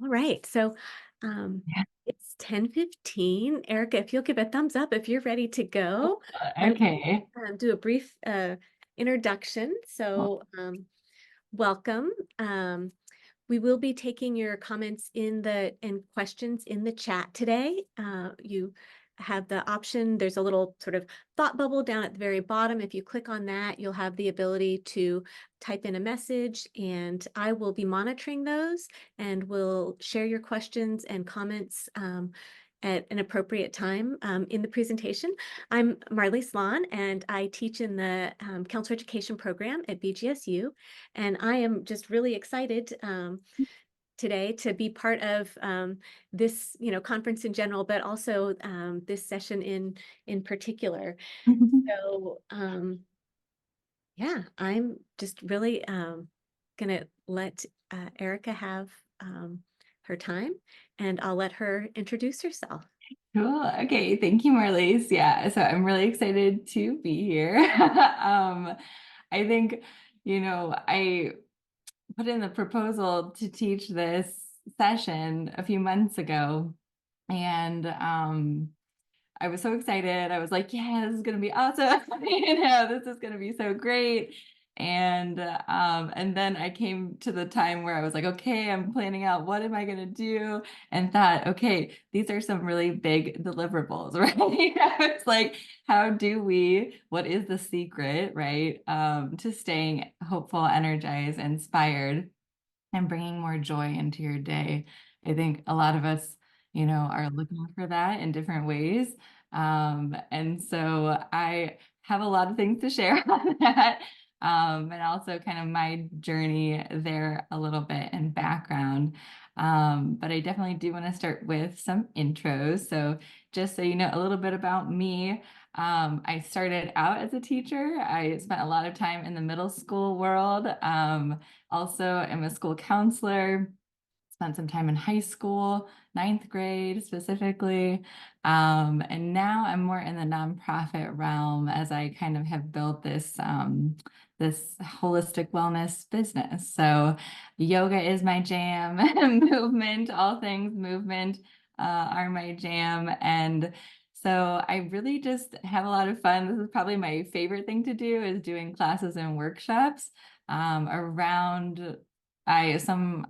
All right. So Yeah. it's 10:15. Erica, if you'll give a thumbs up if you're ready to go, I will Okay. do a brief introduction. Welcome. We will be taking your comments and questions in the chat today. You have the option, there's a little sort of thought bubble down at the very bottom. If you click on that, you'll have the ability to type in a message, and I will be monitoring those and will share your questions and comments at an appropriate time in the presentation. I'm Marley Slan, and I teach in the counselor education program at BGSU. And I am just really excited today to be part of this, conference in general, but also this session in particular. So, yeah, I'm just really gonna let Erica have her time, and I'll let her introduce herself. Cool. Okay. Thank you, Marlies. Yeah. So I'm really excited to be here. I think, I put in the proposal to teach this session a few months ago, and I was so excited. I was like, yeah, this is gonna be awesome. This is gonna be so great. And then I came to the time where I was like, okay, I'm planning out what am I gonna do? And thought, okay, these are some really big deliverables, right? It's like, what is the secret, right? To staying hopeful, energized, inspired, and bringing more joy into your day. I think a lot of us, are looking for that in different ways. And so I have a lot of things to share on that. And also kind of my journey there a little bit and background. But I definitely do want to start with some intros. So just so you know a little bit about me, I started out as a teacher. I spent a lot of time in the middle school world. Also, I'm a school counselor, spent some time in high school, ninth grade specifically. And now I'm more in the nonprofit realm as I kind of have built this holistic wellness business. So yoga is my jam, movement, all things movement are my jam. And so I really just have a lot of fun. This is probably my favorite thing to do is doing classes and workshops around I some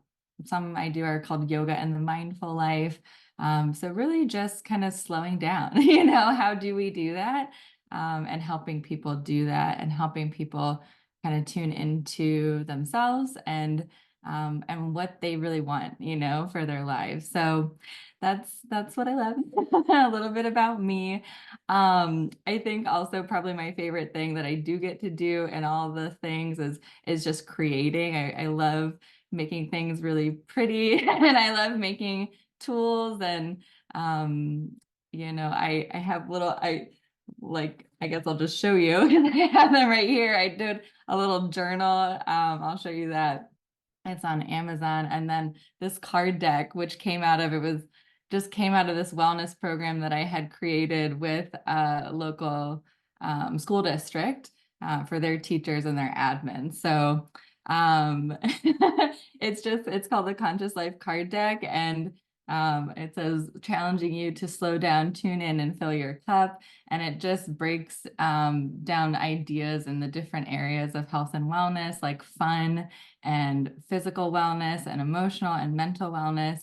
I do are called yoga and the mindful life. So really just kind of slowing down, how do we do that? And helping people do that and helping people kind of tune into themselves and what they really want, for their lives. So that's what I love. A little bit about me. I think also probably my favorite thing that I do get to do and all the things is just creating. I love making things really pretty and I love making tools and I have I guess I'll just show you. I have them right here. I did a little journal. I'll show you that. It's on Amazon. And then this card deck, which came out of this wellness program that I had created with a local school district for their teachers and their admin. So it's called the Conscious Life Card Deck. And it says challenging you to slow down, tune in, and fill your cup. And it just breaks down ideas in the different areas of health and wellness, like fun and physical wellness and emotional and mental wellness,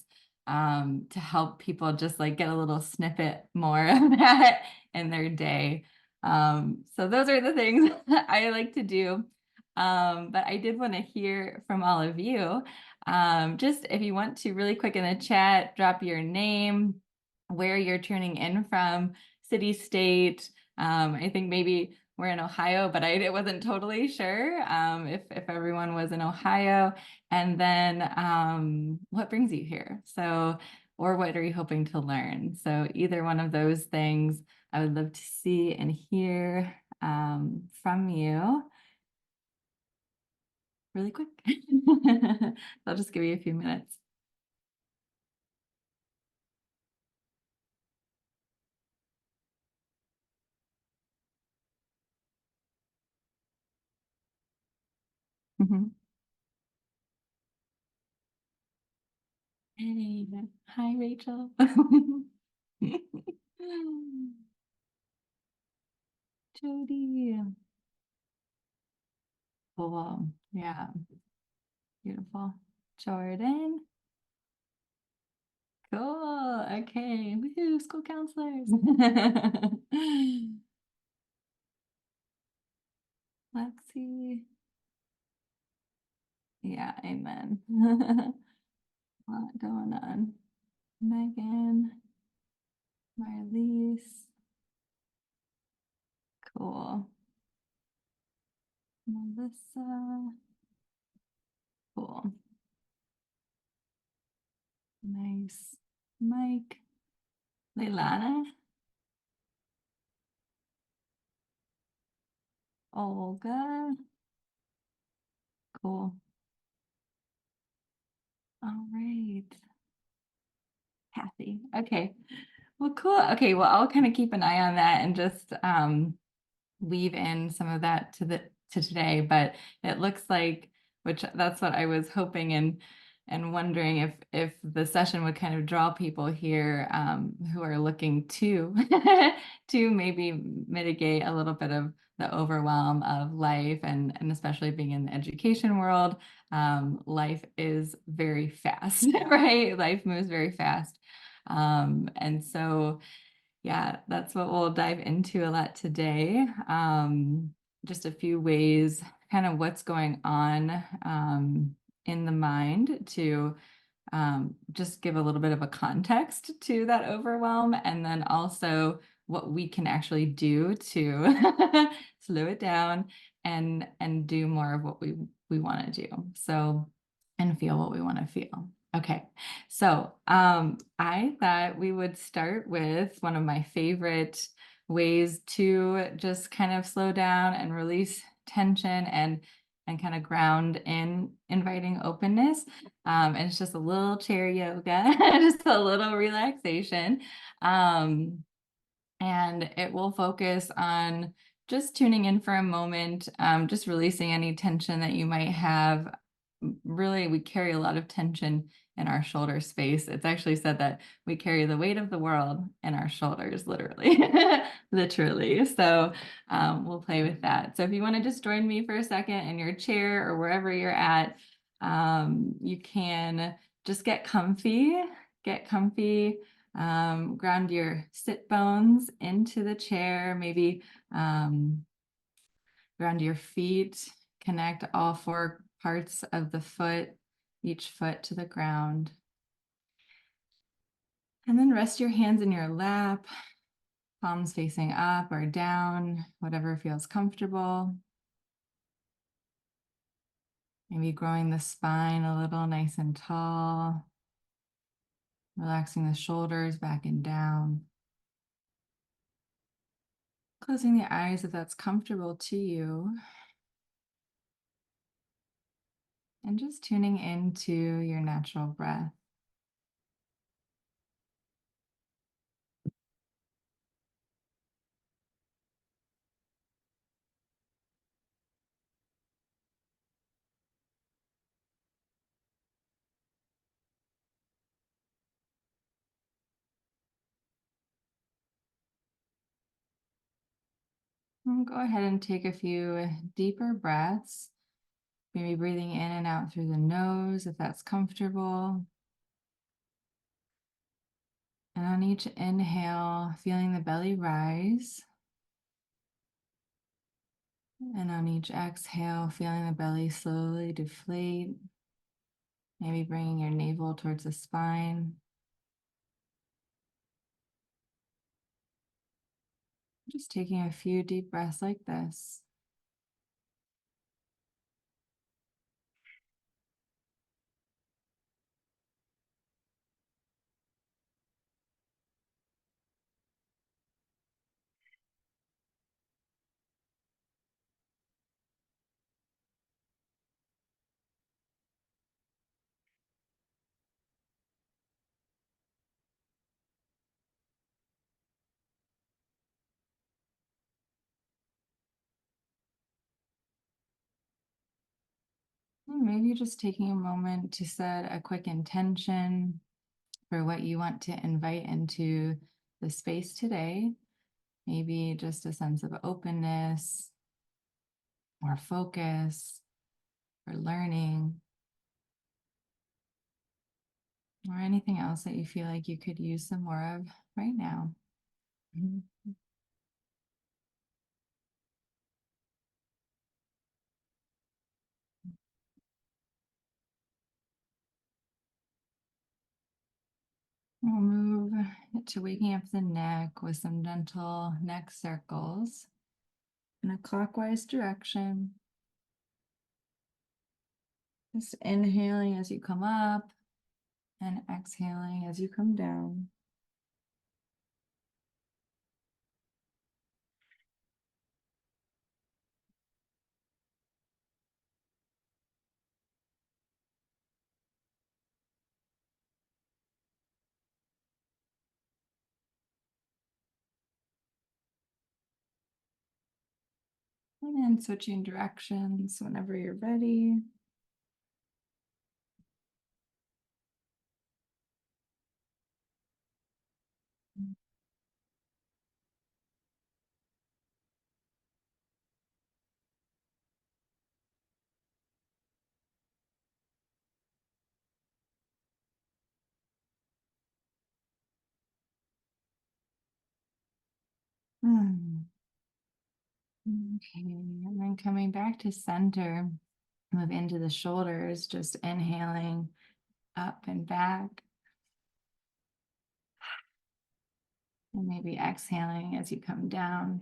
to help people just like get a little snippet more of that in their day. So those are the things I like to do. But I did want to hear from all of you. Just if you want to really quick in the chat, drop your name, where you're tuning in from, city, state. I think maybe we're in Ohio, but I wasn't totally sure if everyone was in Ohio. And then what brings you here? So, or what are you hoping to learn? So either one of those things, I would love to see and hear from you really quick. I'll just give you a few minutes. Mhm. Hey, hi, Rachel. Jody. Cool. Yeah, beautiful. Jordan. Cool. Okay. Woohoo, school counselors. Lexi. Yeah, amen. A lot going on. Megan, Marlies. Cool. Melissa. Cool. Nice. Mike. Leilana. Olga. Cool. All right. Kathy. Okay. Well, cool. Okay. Well, I'll kind of keep an eye on that and just weave in some of that to today, but it looks like, which that's what I was hoping and wondering if the session would kind of draw people here who are looking to to maybe mitigate a little bit of the overwhelm of life and especially being in the education world. Life is very fast, right? Life moves very fast. And so yeah, that's what we'll dive into a lot today. Just a few ways, kind of what's going on in the mind to just give a little bit of a context to that overwhelm, and then also what we can actually do to slow it down and do more of what we want to do. So, and feel what we want to feel. Okay, so I thought we would start with one of my favorite ways to just kind of slow down and release tension and kind of ground in inviting openness. And it's just a little chair yoga, just a little relaxation. Um, and it will focus on just tuning in for a moment, just releasing any tension that you might have. Really, we carry a lot of tension in our shoulder space. It's actually said that we carry the weight of the world in our shoulders, literally, literally. So we'll play with that. So if you want to just join me for a second in your chair or wherever you're at, you can just get comfy, ground your sit bones into the chair, maybe ground your feet, connect all four parts of the foot, each foot to the ground. And then rest your hands in your lap, palms facing up or down, whatever feels comfortable. Maybe growing the spine a little nice and tall, relaxing the shoulders back and down. Closing the eyes if that's comfortable to you. And just tuning into your natural breath. And go ahead and take a few deeper breaths, maybe breathing in and out through the nose if that's comfortable. And on each inhale, feeling the belly rise. And on each exhale, feeling the belly slowly deflate, maybe bringing your navel towards the spine. Just taking a few deep breaths like this. And maybe just taking a moment to set a quick intention. for what you want to invite into the space today. Maybe just a sense of openness or focus or learning or anything else that you feel like you could use some more of right now. Mhm. We'll move to waking up the neck with some gentle neck circles in a clockwise direction. Just inhaling as you come up and exhaling as you come down. And then switching directions whenever you're ready. Hmm. Okay, and then coming back to center, move into the shoulders, just inhaling up and back, and maybe exhaling as you come down.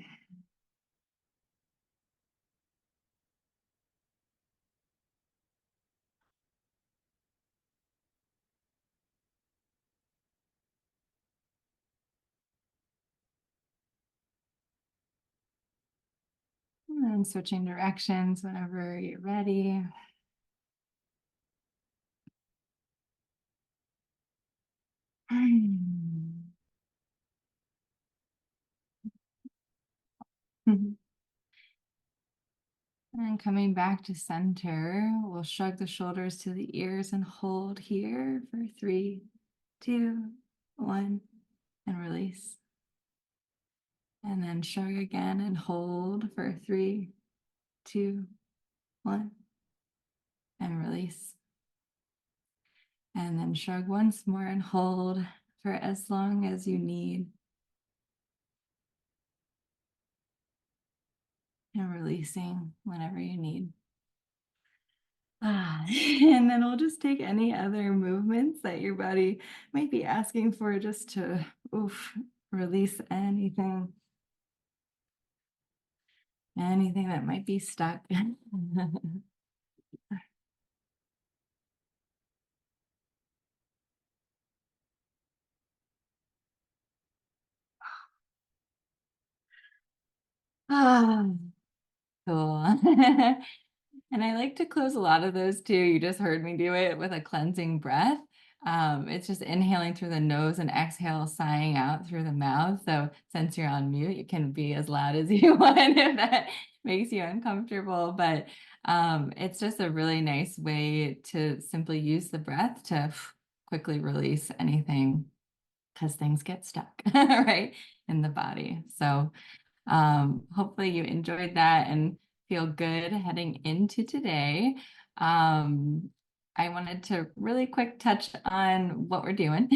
And then switching directions whenever you're ready. And coming back to center, we'll shrug the shoulders to the ears and hold here for 3, 2, 1, and release. And then shrug again and hold for 3, 2, 1, and release. And then shrug once more and hold for as long as you need. And releasing whenever you need. And then we'll just take any other movements that your body might be asking for just to release anything that might be stuck. Ah, cool. And I like to close a lot of those too. You just heard me do it with a cleansing breath. It's just inhaling through the nose and exhale, sighing out through the mouth. So since you're on mute, you can be as loud as you want if that makes you uncomfortable. But it's just a really nice way to simply use the breath to quickly release anything because things get stuck, right, in the body. So hopefully you enjoyed that and feel good heading into today. I wanted to really quick touch on what we're doing.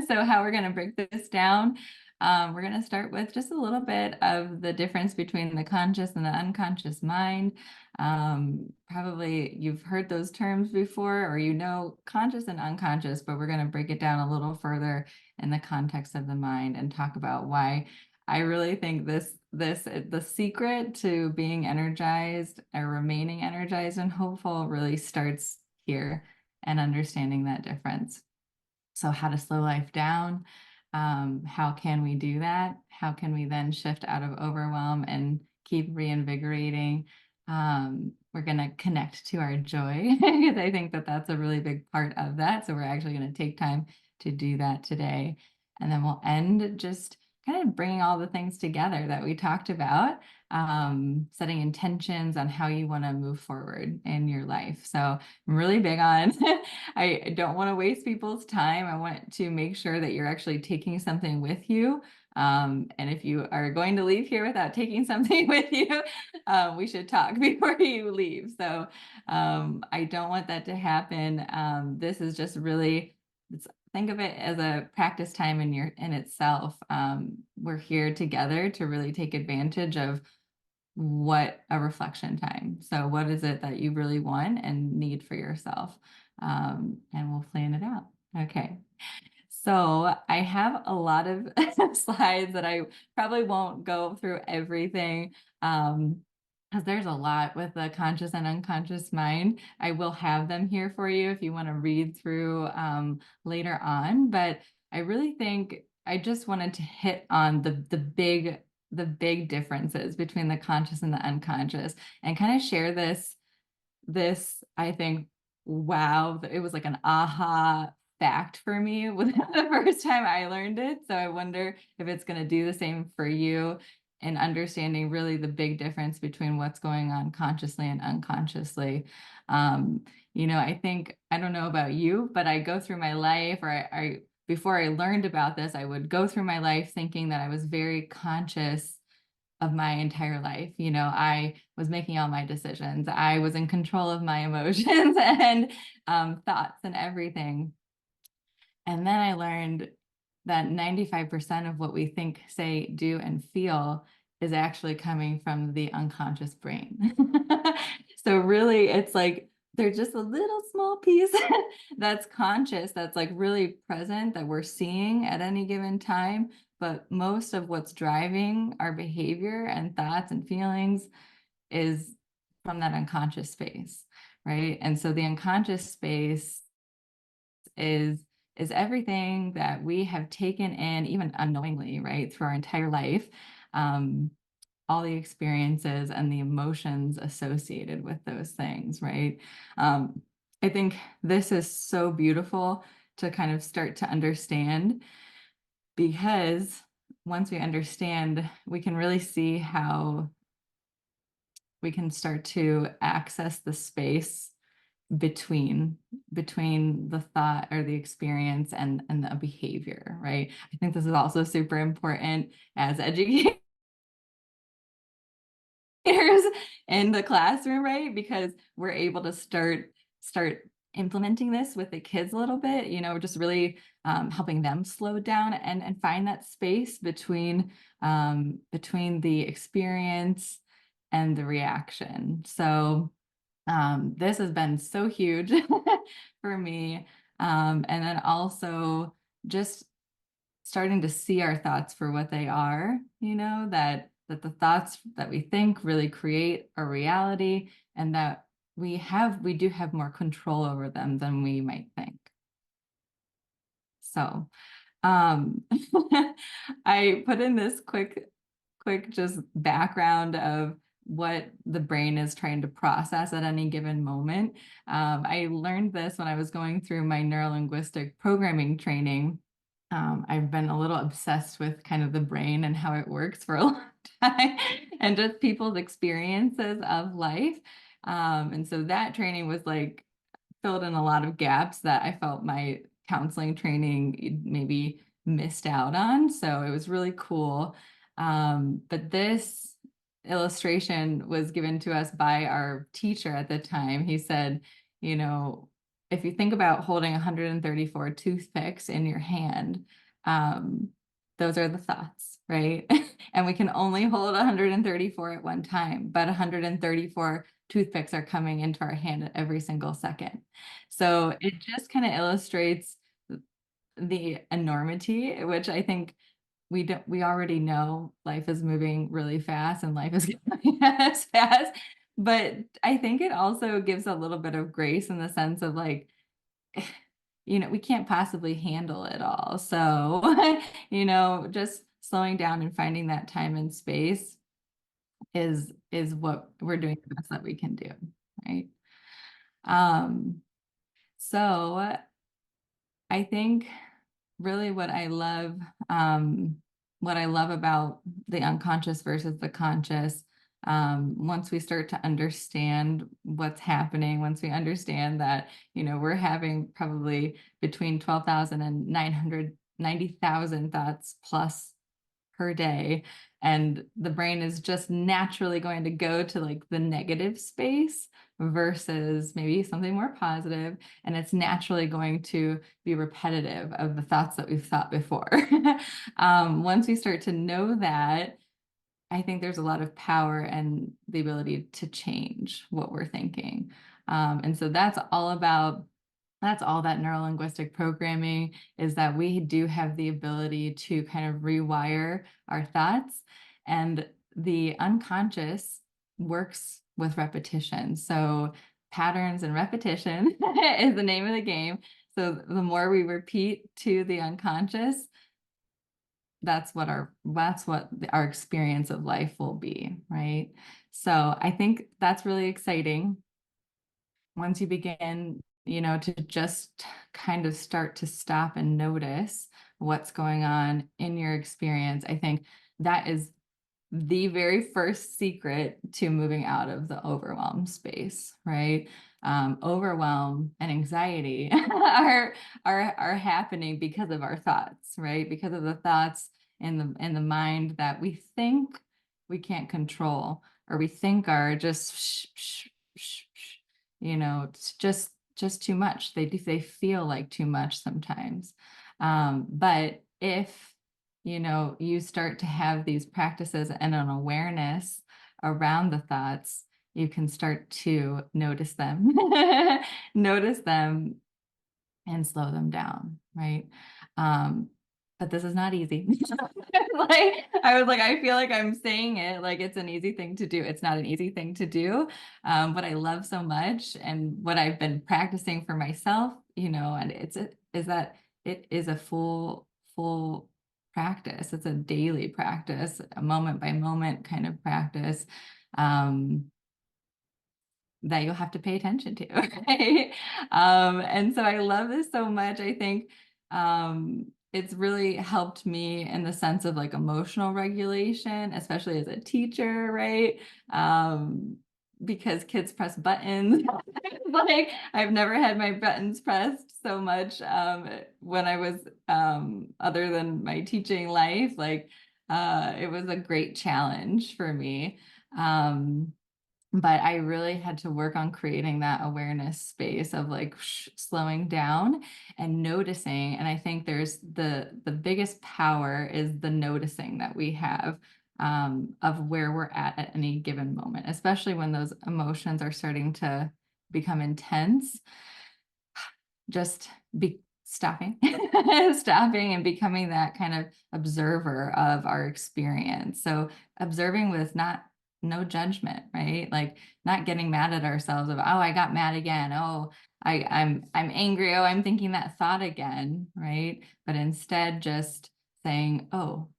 So how we're going to break this down. We're going to start with just a little bit of the difference between the conscious and the unconscious mind. Probably you've heard those terms before, or you know conscious and unconscious, but we're going to break it down a little further in the context of the mind and talk about why I really think the secret to being energized or remaining energized and hopeful really starts here and understanding that difference. So how to slow life down, how can we do that? How can we then shift out of overwhelm and keep reinvigorating? We're going to connect to our joy because I think that that's a really big part of that. So we're actually going to take time to do that today. And then we'll end just kind of bringing all the things together that we talked about, setting intentions on how you want to move forward in your life. So I'm really big on, I don't want to waste people's time. I want to make sure that you're actually taking something with you. And if you are going to leave here without taking something with you, we should talk before you leave. So I don't want that to happen. This is just really, think of it as a practice time in itself. We're here together to really take advantage of what a reflection time. So what is it that you really want and need for yourself? And we'll plan it out. Okay. So I have a lot of slides that I probably won't go through everything. Because there's a lot with the conscious and unconscious mind. I will have them here for you if you want to read through later on. But I really think I just wanted to hit on the big differences between the conscious and the unconscious, and kind of share this, I think, wow, it was like an aha fact for me with the first time I learned it. So I wonder if it's going to do the same for you in understanding really the big difference between what's going on consciously and unconsciously. I think, I don't know about you, but I go through my life, or before I learned about this, I would go through my life thinking that I was very conscious of my entire life. I was making all my decisions. I was in control of my emotions and thoughts and everything. And then I learned that 95% of what we think, say, do, and feel is actually coming from the unconscious brain. So really, it's like there's just a little small piece that's conscious, that's like really present, that we're seeing at any given time. But most of what's driving our behavior and thoughts and feelings is from that unconscious space, right? And so the unconscious space is is everything that we have taken in, even unknowingly, right, through our entire life, um, all the experiences and the emotions associated with those things, right? I think this is so beautiful to kind of start to understand, because once we understand, we can really see how we can start to access the space between the thought or the experience and the behavior, right? I think this is also super important as educators in the classroom, right? Because we're able to start implementing this with the kids a little bit, just really helping them slow down and find that space between the experience and the reaction. So this has been so huge for me. And then also just starting to see our thoughts for what they are, that the thoughts that we think really create a reality, and that we do have more control over them than we might think. So I put in this quick just background of what the brain is trying to process at any given moment. I learned this when I was going through my neurolinguistic programming training. I've been a little obsessed with kind of the brain and how it works for a long time, and just people's experiences of life. And so that training was like filled in a lot of gaps that I felt my counseling training maybe missed out on. So it was really cool. But this illustration was given to us by our teacher at the time. He said, if you think about holding 134 toothpicks in your hand, um, those are the thoughts, right? And we can only hold 134 at one time, but 134 toothpicks are coming into our hand at every single second. So it just kind of illustrates the enormity, which I think we already know life is moving really fast and life is going as fast. But I think it also gives a little bit of grace in the sense of like, we can't possibly handle it all. So, just slowing down and finding that time and space is what we're doing the best that we can do, right? So I think really what I love, what I love about the unconscious versus the conscious, once we start to understand what's happening, once we understand that, we're having probably between 12,000 and 990,000 thoughts plus per day, and the brain is just naturally going to go to like the negative space versus maybe something more positive, and it's naturally going to be repetitive of the thoughts that we've thought before. Once we start to know that, I think there's a lot of power and the ability to change what we're thinking. And so that's all that neurolinguistic programming is, that we do have the ability to kind of rewire our thoughts, and the unconscious works with repetition. So patterns and repetition is the name of the game. So the more we repeat to the unconscious, that's what our experience of life will be, right? So I think that's really exciting once you begin, to just kind of start to stop and notice what's going on in your experience. I think that is the very first secret to moving out of the overwhelm space, right? Overwhelm and anxiety are happening because of our thoughts, right? Because of the thoughts in the mind that we think we can't control, or we think are just it's just too much. They feel like too much sometimes. But if you start to have these practices and an awareness around the thoughts, you can start to notice them, notice them and slow them down, right? But this is not easy. I feel like I'm saying it like it's an easy thing to do. It's not an easy thing to do. What I love so much and what I've been practicing for myself, and is that it is a full practice. It's a daily practice, a moment by moment kind of practice. That you'll have to pay attention to, right? And so I love this so much. I think it's really helped me in the sense of like emotional regulation, especially as a teacher, right? Because kids press buttons. Like I've never had my buttons pressed so much when I was other than my teaching life. Like it was a great challenge for me. But I really had to work on creating that awareness space of like slowing down and noticing. And I think there's the biggest power is the noticing that we have of where we're at any given moment, especially when those emotions are starting to become intense. Just be stopping, stopping and becoming that kind of observer of our experience. So observing with no judgment, right? Like not getting mad at ourselves of, oh, I got mad again. Oh, I'm angry. Oh, I'm thinking that thought again, right? But instead just saying, oh,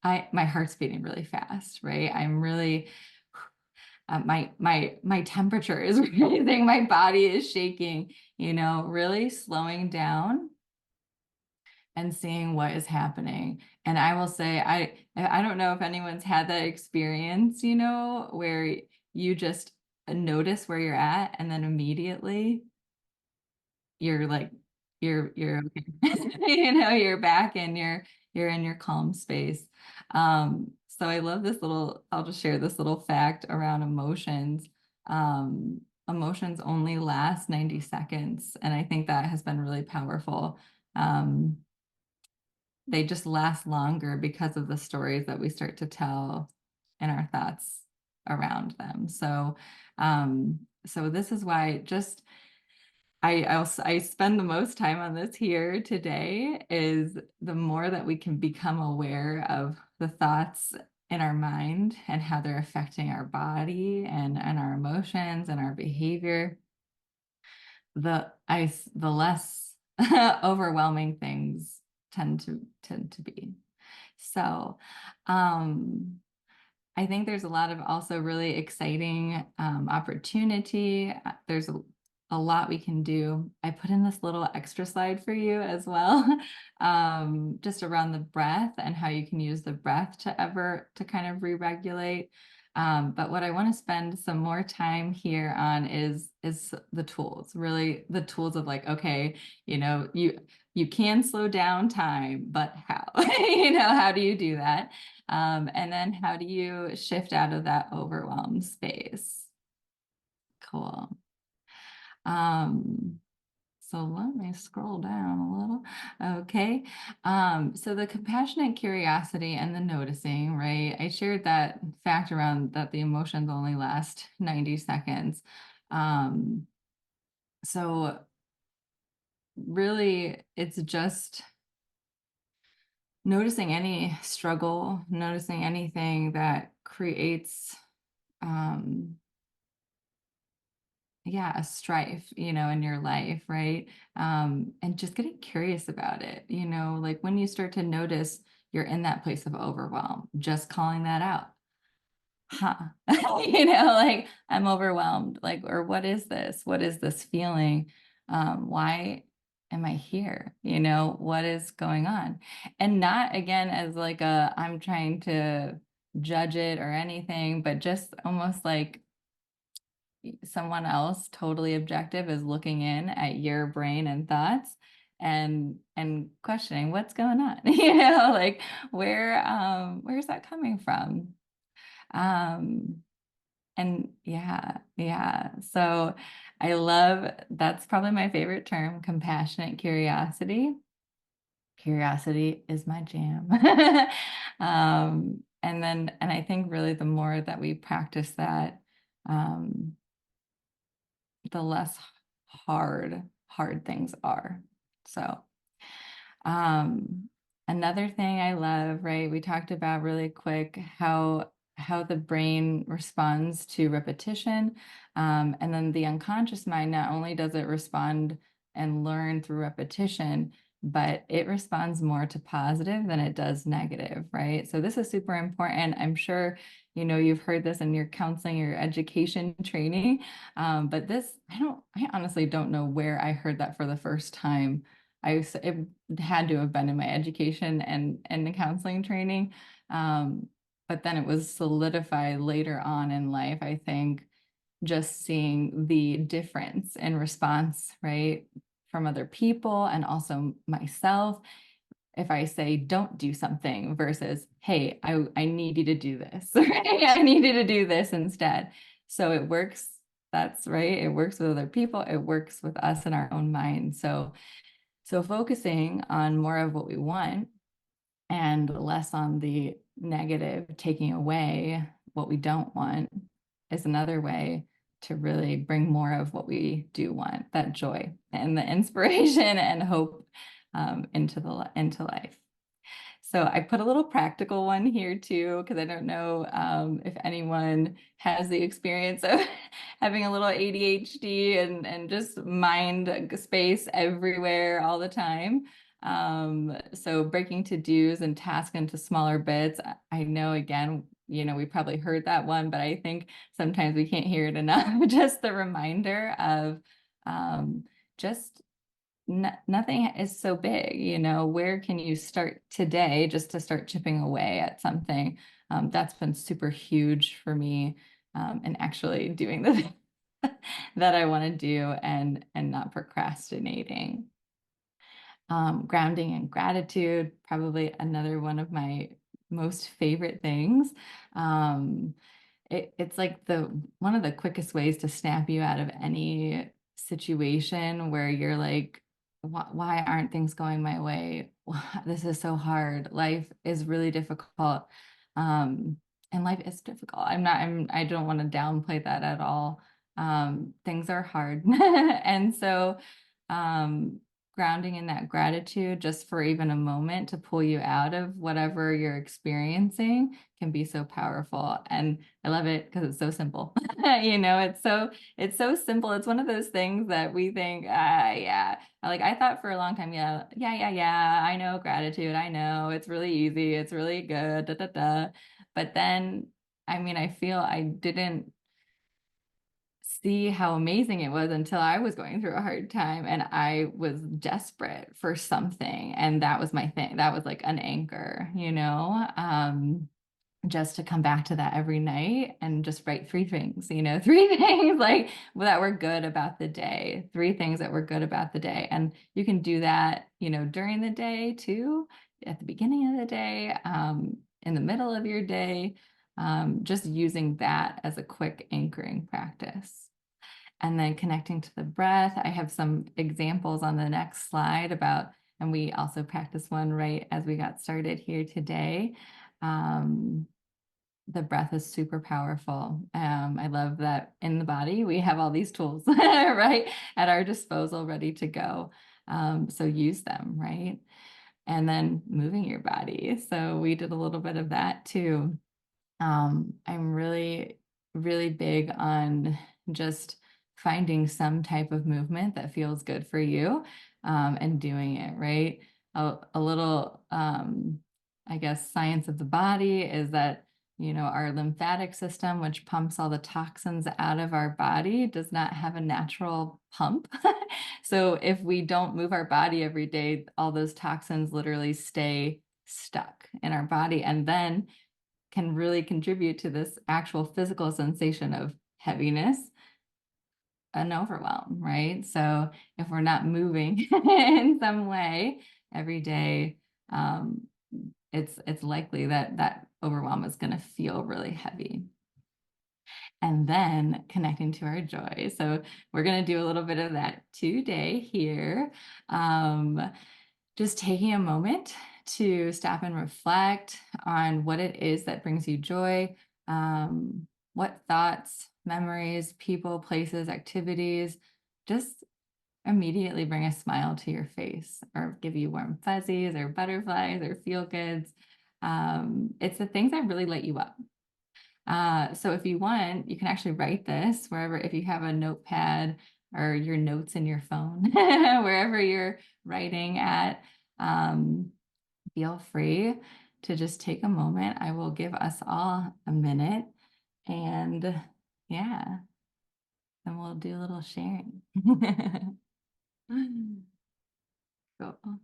my heart's beating really fast, right? I'm really my temperature is rising, my body is shaking, really slowing down and seeing what is happening. And I will say, I don't know if anyone's had that experience, where you just notice where you're at and then immediately you're like you're okay. You're back and you're in your calm space. So I love I'll just share this little fact around emotions. Emotions only last 90 seconds, and I think that has been really powerful. They just last longer because of the stories that we start to tell in our thoughts around them. So this is why just I spend the most time on this here today, is the more that we can become aware of the thoughts in our mind and how they're affecting our body and our emotions and our behavior, the less overwhelming things tend to be. So I think there's a lot of also really exciting opportunity. There's a lot we can do. I put in this little extra slide for you as well, just around the breath and how you can use the breath to kind of re-regulate. But what I want to spend some more time here on is the tools, really the tools of like, okay, you can slow down time, but how? How do you do that? And then how do you shift out of that overwhelmed space? Cool. Um, so let me scroll down a little. Okay. So the compassionate curiosity and the noticing, right? I shared that fact around that the emotions only last 90 seconds. Um, so really it's just noticing any struggle, noticing anything that creates yeah, a strife, in your life, right? And just getting curious about it, like when you start to notice you're in that place of overwhelm, just calling that out. Huh. Like I'm overwhelmed, like, or what is this? What is this feeling? Why am I here? What is going on? And not again as like I'm trying to judge it or anything, but just almost like someone else totally objective is looking in at your brain and thoughts and questioning what's going on, like where's that coming from? um and yeah, so I love, that's probably my favorite term, compassionate curiosity. Curiosity is my jam. And I think really the more that we practice that, um the less hard things are. So, um, another thing I love, right? We talked about really quick how the brain responds to repetition. And then the unconscious mind, not only does it respond and learn through repetition, but it responds more to positive than it does negative, right? So this is super important. I'm sure, you've heard this in your counseling, your education training. But I honestly don't know where I heard that for the first time. It had to have been in my education and the counseling training. Um, but then it was solidified later on in life, I think, just seeing the difference in response, right, from other people and also myself. If I say don't do something versus, hey, I need you to do this, right? I need you to do this instead. So it works. That's right. It works with other people. It works with us in our own mind. So focusing on more of what we want and less on the negative, taking away what we don't want, is another way to really bring more of what we do want, that joy and the inspiration and hope, into life. So I put a little practical one here too, because I don't know if anyone has the experience of having a little ADHD and just mind space everywhere all the time. So breaking to-dos and tasks into smaller bits. I know again, we probably heard that one, but I think sometimes we can't hear it enough. Just the reminder of just nothing is so big, where can you start today just to start chipping away at something? That's been super huge for me, and actually doing the thing that I want to do and not procrastinating. Grounding and gratitude, probably another one of my most favorite things. It's like the one of the quickest ways to snap you out of any situation where you're like, why aren't things going my way? This is so hard. Life is really difficult. And life is difficult. I don't want to downplay that at all. Things are hard. And so, um, grounding in that gratitude just for even a moment to pull you out of whatever you're experiencing can be so powerful. And I love it because it's so simple. It's so simple. It's one of those things that we think, yeah. Like I thought for a long time, yeah. I know gratitude. I know it's really easy. It's really good. Da, da, da. But then, I mean, I feel I didn't see how amazing it was until I was going through a hard time and I was desperate for something. And that was my thing. That was like an anchor, just to come back to that every night and just write three things, three things like that were good about the day, three things that were good about the day. And you can do that, during the day too, at the beginning of the day, in the middle of your day, just using that as a quick anchoring practice. And then connecting to the breath. I have some examples on the next slide and we also practiced one right as we got started here today. The breath is super powerful. I love that in the body, we have all these tools, right, at our disposal, ready to go. So use them, right? And then moving your body. So we did a little bit of that too. I'm really, really big on just finding some type of movement that feels good for you, and doing it, right? A little, I guess, science of the body is that, our lymphatic system, which pumps all the toxins out of our body, does not have a natural pump. So if we don't move our body every day, all those toxins literally stay stuck in our body. And then can really contribute to this actual physical sensation of heaviness and overwhelm, right? So if we're not moving in some way every day, um, it's likely that that overwhelm is going to feel really heavy. And then connecting to our joy. So we're going to do a little bit of that today here. Just taking a moment to stop and reflect on what it is that brings you joy, what thoughts, memories, people, places, activities just immediately bring a smile to your face or give you warm fuzzies or butterflies or feel goods. It's the things that really light you up. So if you want, you can actually write this wherever, if you have a notepad or your notes in your phone, wherever you're writing at, feel free to just take a moment. I will give us all a minute and yeah, then we'll do a little sharing. Cool.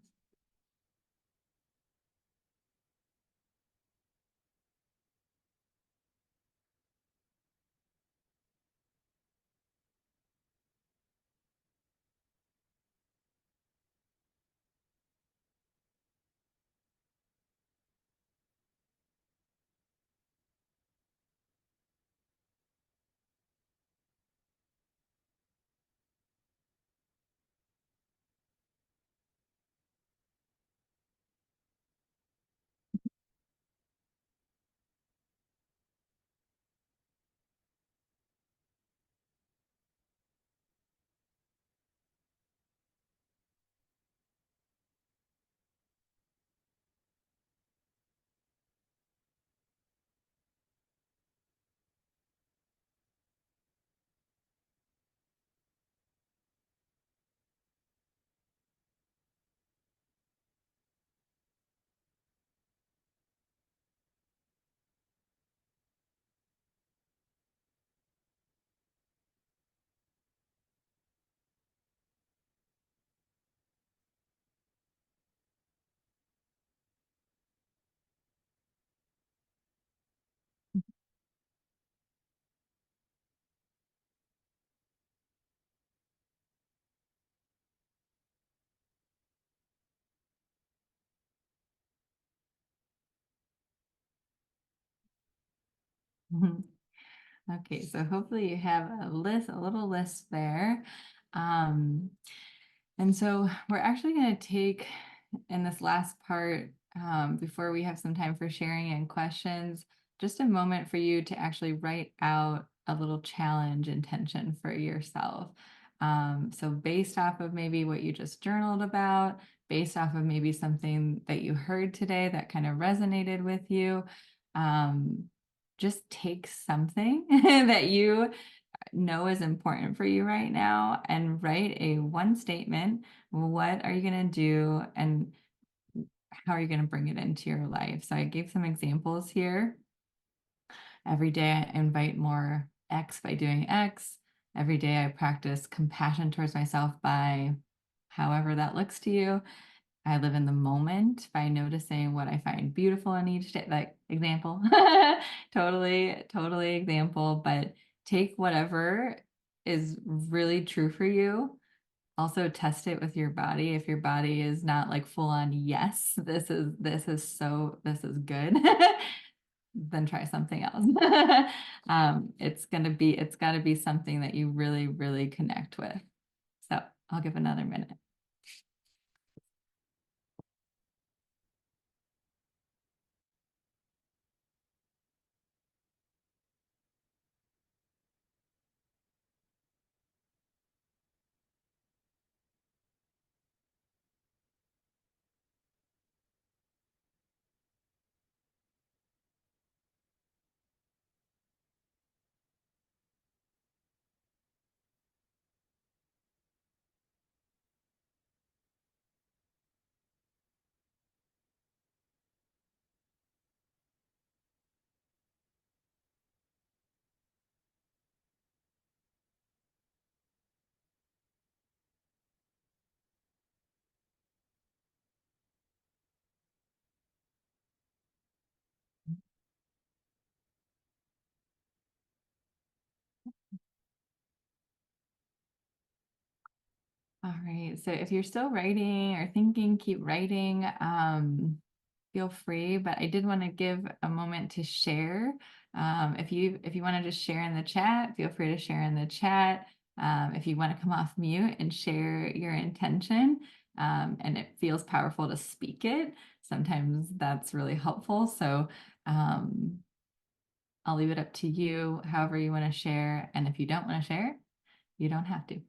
Okay, so hopefully you have a little list there. Um, and so we're actually going to take in this last part, before we have some time for sharing and questions, just a moment for you to actually write out a little challenge intention for yourself. So based off of maybe what you just journaled about, based off of maybe something that you heard today that kind of resonated with you, just take something that you know is important for you right now and write a one statement. What are you going to do and how are you going to bring it into your life? So I gave some examples here. Every day I invite more X by doing X. Every day I practice compassion towards myself by however that looks to you. I live in the moment by noticing what I find beautiful in each day. Like example, totally example, but take whatever is really true for you. Also test it with your body. If your body is not like full on, yes, this is good, then try something else. It's gotta be something that you really connect with. So I'll give another minute. All right. So if you're still writing or thinking, keep writing. Feel free. But I did want to give a moment to share. If you want to just share in the chat, feel free to share in the chat. If you want to come off mute and share your intention, and it feels powerful to speak it, sometimes that's really helpful. So I'll leave it up to you, however you want to share. And if you don't want to share, you don't have to.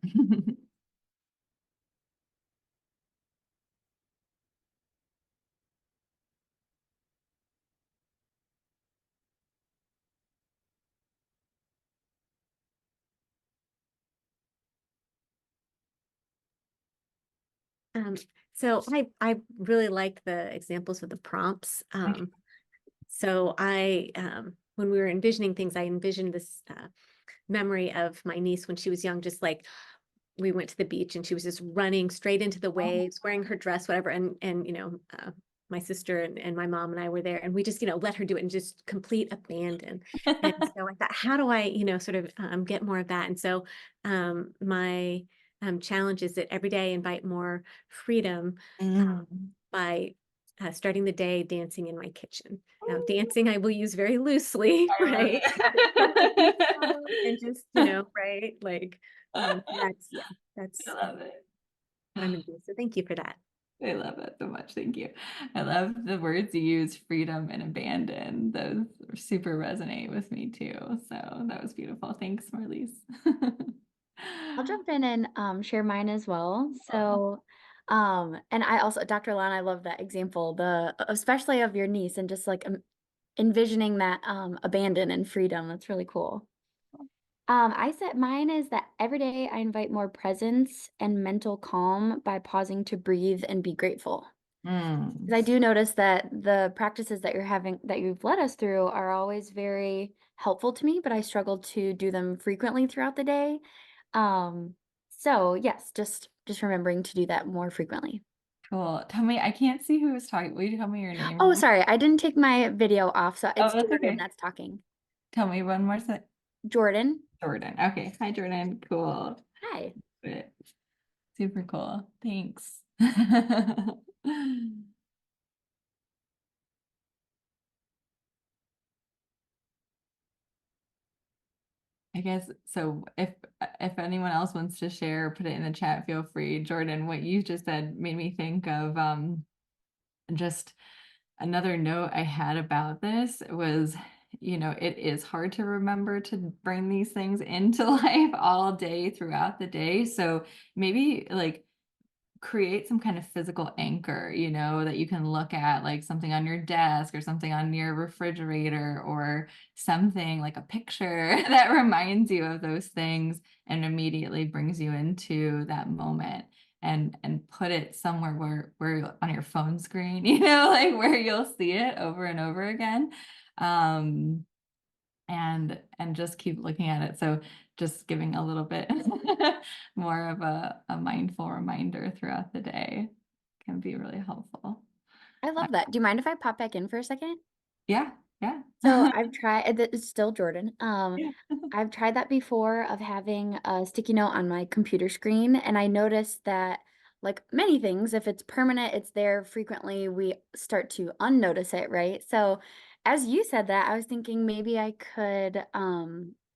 Um, so I really like the examples of the prompts. So when we were envisioning things, I envisioned this memory of my niece when she was young, just like we went to the beach and she was just running straight into the waves, wearing her dress, whatever. And my sister and my mom and I were there and we just, let her do it and just complete abandon. And so I thought, how do I, sort of get more of that? And so my challenge is that every day I invite more freedom by starting the day dancing in my kitchen. Now, dancing I will use very loosely, I love right? And just, right? Like, yeah, I that's love it. what I'm gonna do. So thank you for that. I love it so much. Thank you. I love the words you use, freedom and abandon. Those super resonate with me too. So that was beautiful. Thanks, Marlies. I'll jump in and share mine as well. So, and I also, Dr. Lana, I love that example, especially of your niece and just like envisioning that abandon and freedom. That's really cool. I said mine is that every day I invite more presence and mental calm by pausing to breathe and be grateful. Mm. Because I do notice that the practices that you've led us through are always very helpful to me, but I struggle to do them frequently throughout the day. So yes, just remembering to do that more frequently. Cool. Tell me, I can't see who is talking. Will you tell me your name Oh, one more? sorry, I didn't take my video off, so Oh, it's that's Jordan okay. that's talking. Tell me one more thing. Jordan. Jordan. Okay. Hi, Jordan. Cool. Hi. Good. Super cool. Thanks. I guess so. If anyone else wants to share, put it in the chat, feel free. Jordan, what you just said made me think of just another note I had about this was, it is hard to remember to bring these things into life all day throughout the day. So maybe like create some kind of physical anchor, that you can look at, like something on your desk or something on your refrigerator or something like a picture that reminds you of those things and immediately brings you into that moment. And put it somewhere where on your phone screen, like where you'll see it over and over again. And just keep looking at it. So just giving a little bit more of a mindful reminder throughout the day can be really helpful. I love that. Do you mind if I pop back in for a second? Yeah, yeah. So I've tried, it's still Jordan. Yeah. I've tried that before of having a sticky note on my computer screen, and I noticed that, like many things, if it's permanent, it's there frequently, we start to unnotice it, right? So as you said that, I was thinking maybe I could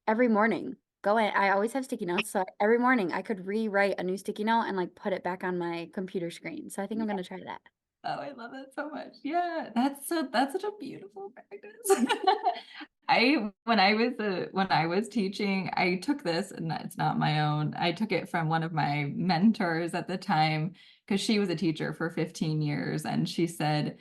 every morning go in. I always have sticky notes, so every morning I could rewrite a new sticky note and like put it back on my computer screen. So I think I'm gonna try that. Oh, I love that so much. Yeah, that's such a beautiful practice. I when I was teaching, I took this, and it's not my own. I took it from one of my mentors at the time because she was a teacher for 15 years, and she said,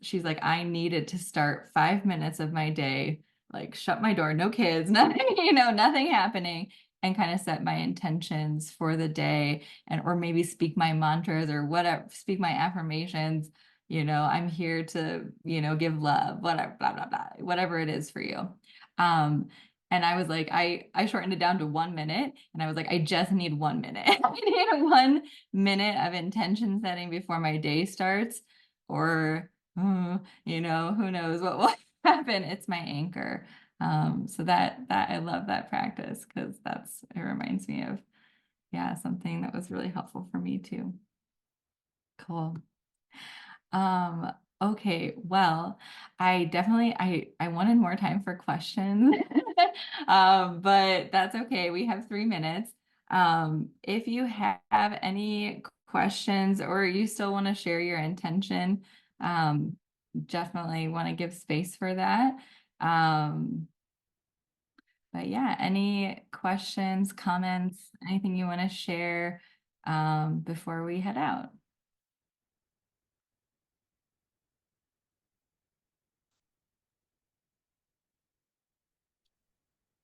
she's like, I needed to start 5 minutes of my day, like shut my door, no kids, nothing, nothing happening, and kind of set my intentions for the day, and or maybe speak my mantras or whatever, speak my affirmations. I'm here to, give love, whatever, blah, blah, blah, whatever it is for you. And I was like, I shortened it down to 1 minute, and I was like, I just need 1 minute. I need 1 minute of intention setting before my day starts, or who knows what will happen. It's my anchor. So that I love that practice because it reminds me of, yeah, something that was really helpful for me too. Cool. Um, okay, well, I wanted more time for questions. But that's okay. We have 3 minutes. If you have any questions or you still want to share your intention, um, definitely want to give space for that. But yeah, any questions, comments, anything you want to share before we head out?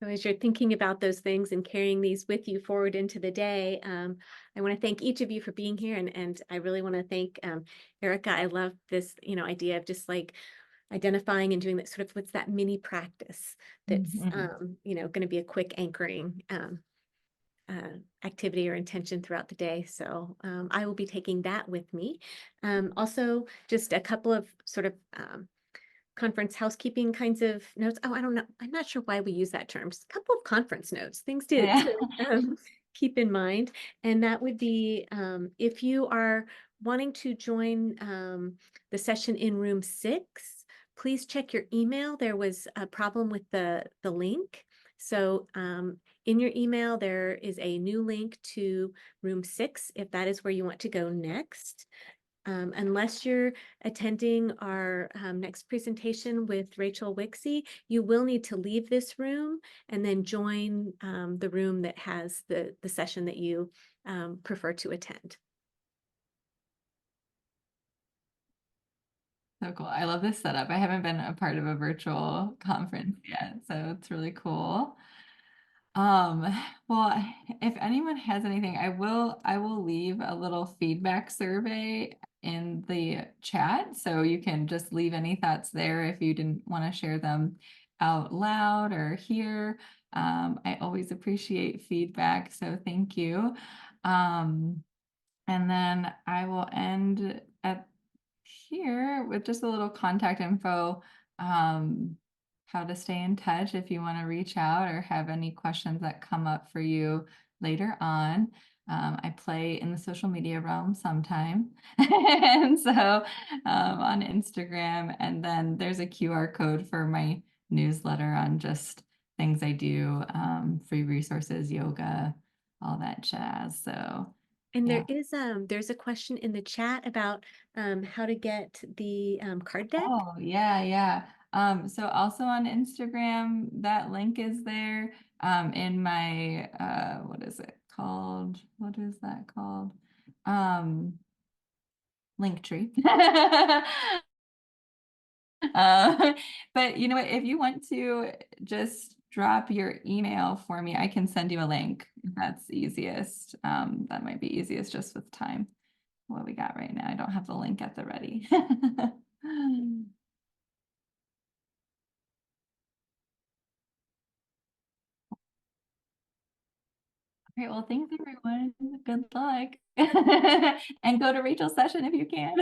So as you're thinking about those things and carrying these with you forward into the day, I want to thank each of you for being here, and I really want to thank Erica. I love this, idea of just like identifying and doing that sort of what's that mini practice that's Mhm. going to be a quick anchoring activity or intention throughout the day. So I will be taking that with me. Also, just a couple of sort of conference housekeeping kinds of notes. Oh, I don't know. I'm not sure why we use that term. Just a couple of conference notes, things to, Yeah. keep in mind. And that would be if you are wanting to join the session in room 6, please check your email. There was a problem with the link. So in your email, there is a new link to room 6, if that is where you want to go next. Unless you're attending our next presentation with Rachel Wixie, you will need to leave this room and then join the room that has the session that you prefer to attend. So cool. I love this setup. I haven't been a part of a virtual conference yet, so it's really cool. Um, well, if anyone has anything, I will leave a little feedback survey in the chat, so you can just leave any thoughts there if you didn't want to share them out loud or here. I always appreciate feedback, so thank you. And then I will end at here with just a little contact info, how to stay in touch if you want to reach out or have any questions that come up for you later on. I play in the social media realm sometime. And so on Instagram, and then there's a QR code for my newsletter on just things I do, free resources, yoga, all that jazz. So And yeah. there's a question in the chat about how to get the card deck. Oh, yeah, yeah. So also on Instagram, that link is there in my what is it called? What is that called? Link tree. Uh, but you know what? If you want to just drop your email for me, I can send you a link if that's easiest. That might be easiest just with time. What we got right now. I don't have the link at the ready. All right, well, thanks everyone. Good luck. And go to Rachel's session if you can.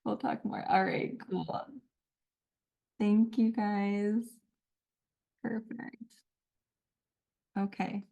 We'll talk more. All right, cool. Thank you guys. Perfect. Okay.